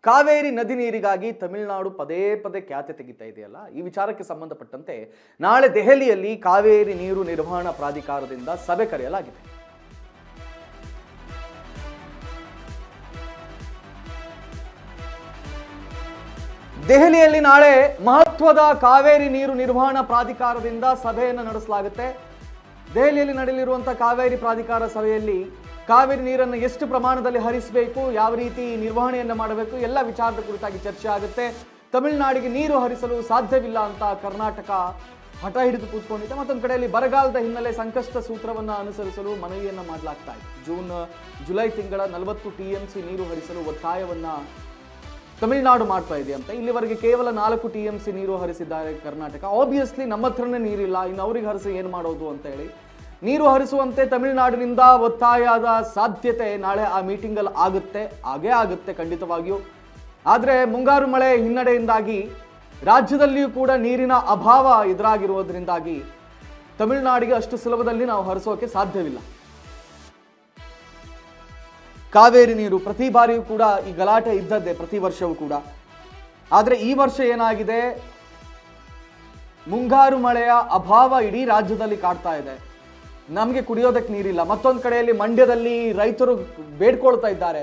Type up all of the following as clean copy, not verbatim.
ಕಾವೇರಿ ನದಿ ನೀರಿಗಾಗಿ ತಮಿಳುನಾಡು ಪದೇ ಪದೇ ಖ್ಯಾತೆ ತೆಗಿತಾ ಇದೆಯಲ್ಲ, ಈ ವಿಚಾರಕ್ಕೆ ಸಂಬಂಧಪಟ್ಟಂತೆ ನಾಳೆ ದೆಹಲಿಯಲ್ಲಿ ಕಾವೇರಿ ನೀರು ನಿರ್ವಹಣಾ ಪ್ರಾಧಿಕಾರದಿಂದ ಸಭೆ ಕರೆಯಲಾಗಿದೆ. ದೆಹಲಿಯಲ್ಲಿ ನಾಳೆ ಮಹತ್ವದ ಕಾವೇರಿ ನೀರು ನಿರ್ವಹಣಾ ಪ್ರಾಧಿಕಾರದಿಂದ ಸಭೆಯನ್ನು ನಡೆಸಲಾಗುತ್ತೆ. ದೆಹಲಿಯಲ್ಲಿ ನಡೆಯಲಿರುವಂತಹ ಕಾವೇರಿ ಪ್ರಾಧಿಕಾರ ಸಭೆಯಲ್ಲಿ ಕಾವೇರಿ ನೀರನ್ನು ಎಷ್ಟು ಪ್ರಮಾಣದಲ್ಲಿ ಹರಿಸಬೇಕು, ಯಾವ ರೀತಿ ನಿರ್ವಹಣೆಯನ್ನು ಮಾಡಬೇಕು, ಎಲ್ಲ ವಿಚಾರದ ಕುರಿತಾಗಿ ಚರ್ಚೆ ಆಗುತ್ತೆ. ತಮಿಳುನಾಡಿಗೆ ನೀರು ಹರಿಸಲು ಸಾಧ್ಯವಿಲ್ಲ ಅಂತ ಕರ್ನಾಟಕ ಹಠ ಹಿಡಿದು ಕೂತ್ಕೊಂಡಿದೆ. ಮತ್ತೊಂದು ಕಡೆಯಲ್ಲಿ ಬರಗಾಲದ ಹಿನ್ನೆಲೆ ಸಂಕಷ್ಟ ಸೂತ್ರವನ್ನು ಅನುಸರಿಸಲು ಮನವಿಯನ್ನು ಮಾಡಲಾಗ್ತಾ ಇದೆ. ಜುಲೈ ತಿಂಗಳ 40 TMC ನೀರು ಹರಿಸಲು ಒತ್ತಾಯವನ್ನ ತಮಿಳುನಾಡು ಮಾಡ್ತಾ ಇದೆ ಅಂತ. ಇಲ್ಲಿವರೆಗೆ ಕೇವಲ 4 TMC ನೀರು ಹರಿಸಿದ್ದಾರೆ ಕರ್ನಾಟಕ. ಆಬ್ವಿಯಸ್ಲಿ ನಮ್ಮ ಹತ್ರನೇ ನೀರಿಲ್ಲ, ಇನ್ನು ಅವ್ರಿಗೆ ಹರಿಸಿ ಏನು ಮಾಡೋದು ಅಂತ ಹೇಳಿ ನೀರು ಹರಿಸುವಂತೆ ತಮಿಳುನಾಡಿನಿಂದ ಒತ್ತಾಯದ ಸಾಧ್ಯತೆ ನಾಳೆ ಆ ಮೀಟಿಂಗಲ್ಲಿ ಆಗೇ ಆಗುತ್ತೆ ಖಂಡಿತವಾಗಿಯೂ. ಆದರೆ ಮುಂಗಾರು ಮಳೆ ಹಿನ್ನಡೆಯಿಂದಾಗಿ ರಾಜ್ಯದಲ್ಲಿಯೂ ಕೂಡ ನೀರಿನ ಅಭಾವ ಎದುರಾಗಿರುವುದರಿಂದಾಗಿ ತಮಿಳುನಾಡಿಗೆ ಅಷ್ಟು ಸುಲಭದಲ್ಲಿ ನಾವು ಹರಿಸೋಕೆ ಸಾಧ್ಯವಿಲ್ಲ. ಕಾವೇರಿ ನೀರು ಪ್ರತಿ ಬಾರಿಯೂ ಕೂಡ ಈ ಗಲಾಟೆ ಇದ್ದದ್ದೇ, ಪ್ರತಿ ವರ್ಷವೂ ಕೂಡ. ಆದರೆ ಈ ವರ್ಷ ಏನಾಗಿದೆ, ಮುಂಗಾರು ಮಳೆಯ ಅಭಾವ ಇಡೀ ರಾಜ್ಯದಲ್ಲಿ ಕಾಡ್ತಾ ಇದೆ. ನಮಗೆ ಕುಡಿಯೋದಕ್ಕೆ ನೀರಿಲ್ಲ. ಮತ್ತೊಂದು ಕಡೆಯಲ್ಲಿ ಮಂಡ್ಯದಲ್ಲಿ ರೈತರು ಬೇಡ್ಕೊಳ್ತಾ ಇದ್ದಾರೆ,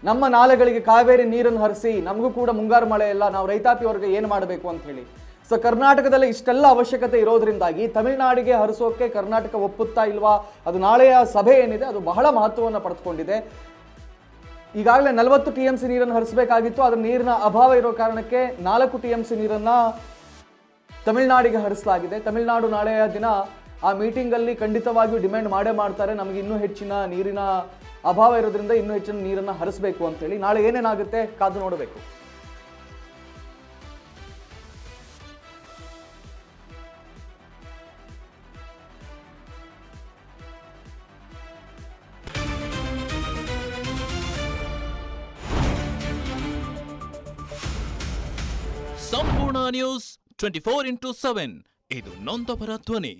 ನಮ್ಮ ನಾಲೆಗಳಿಗೆ ಕಾವೇರಿ ನೀರನ್ನು ಹರಿಸಿ, ನಮಗೂ ಕೂಡ ಮುಂಗಾರು ಮಳೆ ಇಲ್ಲ, ನಾವು ರೈತಾಪಿ ವರ್ಗ ಏನು ಮಾಡಬೇಕು ಅಂತ ಹೇಳಿ. ಸೊ ಕರ್ನಾಟಕದಲ್ಲಿ ಇಷ್ಟೆಲ್ಲ ಅವಶ್ಯಕತೆ ಇರೋದ್ರಿಂದಾಗಿ ತಮಿಳುನಾಡಿಗೆ ಹರಿಸೋಕೆ ಕರ್ನಾಟಕ ಒಪ್ಪುತ್ತಾ ಇಲ್ವಾ, ಅದು ನಾಳೆಯ ಸಭೆ ಏನಿದೆ ಅದು ಬಹಳ ಮಹತ್ವವನ್ನು ಪಡೆದುಕೊಂಡಿದೆ. ಈಗಾಗಲೇ 40 TMC ನೀರನ್ನು ಹರಿಸಬೇಕಾಗಿತ್ತು. ಅದರ ನೀರಿನ ಅಭಾವ ಇರೋ ಕಾರಣಕ್ಕೆ 4 TMC ನೀರನ್ನು ತಮಿಳುನಾಡಿಗೆ ಹರಿಸಲಾಗಿದೆ. ತಮಿಳುನಾಡು ನಾಳೆಯ ದಿನ ಆ ಮೀಟಿಂಗಲ್ಲಿ ಖಂಡಿತವಾಗಿಯೂ ಡಿಮ್ಯಾಂಡ್ ಮಾಡ್ತಾರೆ, ನಮಗೆ ಇನ್ನೂ ಹೆಚ್ಚಿನ ನೀರಿನ ಅಭಾವ ಇರೋದ್ರಿಂದ ಇನ್ನೂ ಹೆಚ್ಚಿನ ನೀರನ್ನು ಹರಿಸಬೇಕು ಅಂತೇಳಿ. ನಾಳೆ ಏನೇನಾಗುತ್ತೆ ಕಾದು ನೋಡಬೇಕು. ಸಂಪೂರ್ಣ ನ್ಯೂಸ್ 24x7 ಇದು ನೊಂದವರ ಧ್ವನಿ.